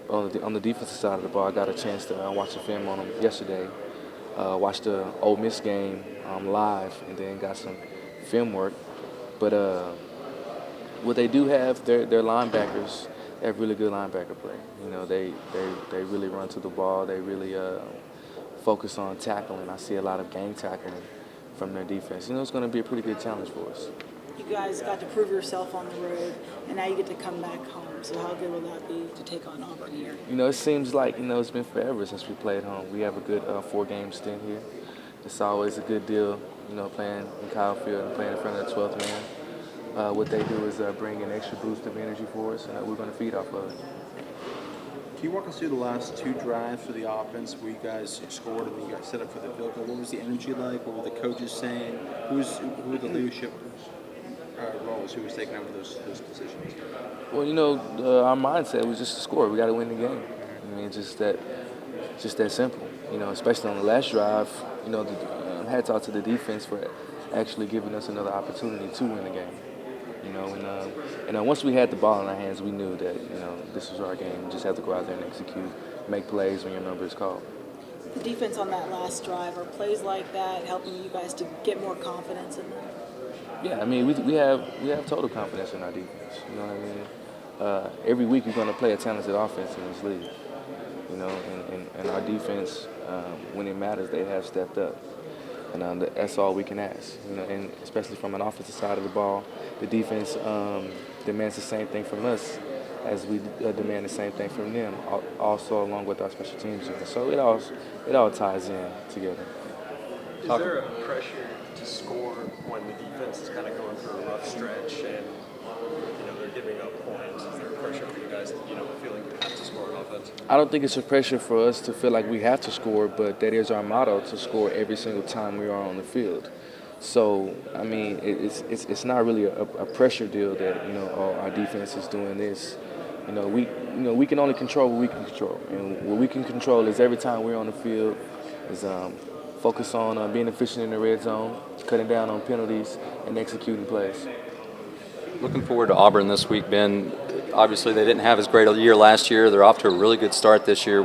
on the defensive side of the ball, I got a chance to watch the film on them yesterday. Watched the Ole Miss game live, and then got some film work. But what they do have, their linebackers. They have really good linebacker play. You know, they really run to the ball. They really focus on tackling. I see a lot of gang tackling from their defense. You know, it's going to be a pretty good challenge for us. You guys got to prove yourself on the road, and now you get to come back home. So how good will that be to take on Auburn here? You know, it seems like, it's been forever since we played home. We have a good 4-game stint here. It's always a good deal, playing in Kyle Field and playing in front of the 12th man. What they do is bring an extra boost of energy for us, and we're going to feed off of it. Can you walk us through the last 2 drives for the offense where you guys scored and then you got set up for the field goal? What was the energy like? What were the coaches saying? Who were the leadership roles? Who was taking over those decisions? Well, our mindset was just to score. We got to win the game. I mean, just that simple. Especially on the last drive. Hats off to the defense for actually giving us another opportunity to win the game. And once we had the ball in our hands, we knew that this was our game. We just have to go out there and execute, make plays when your number is called. The defense on that last drive, are plays like that helping you guys to get more confidence in them? Yeah, I mean, we have total confidence in our defense. You know what I mean? Every week we're going to play a talented offense in this league. And our defense, when it matters, they have stepped up. And that's all we can ask. And especially from an offensive side of the ball, the defense demands the same thing from us as we demand the same thing from them, also along with our special teams unit. So it all ties in together. Is there a pressure to score when the defense is kind of going through a rough stretch and they're giving up points? Is there pressure for you guys to feel like you have to score on offense? I don't think it's a pressure for us to feel like we have to score, but that is our motto, to score every single time we are on the field. So, I mean, it's not really a pressure deal that, our defense is doing this. We can only control what we can control. And what we can control is every time we're on the field is focus on being efficient in the red zone, cutting down on penalties, and executing plays. Looking forward to Auburn this week, Ben. Obviously, they didn't have as great a year last year. They're off to a really good start this year.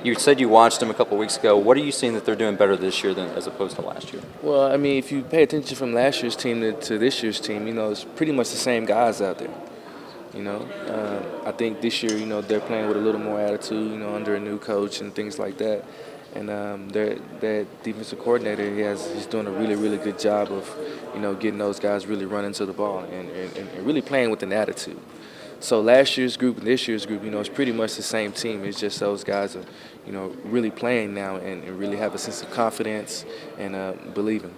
You said you watched them a couple weeks ago. What are you seeing that they're doing better this year than as opposed to last year? Well, I mean, if you pay attention from last year's team to this year's team, it's pretty much the same guys out there. I think this year, they're playing with a little more attitude, under a new coach and things like that. And their defensive coordinator, he's doing a really, really good job of, getting those guys really running to the ball and really playing with an attitude. So last year's group and this year's group, it's pretty much the same team. It's just those guys are, really playing now and really have a sense of confidence and believing.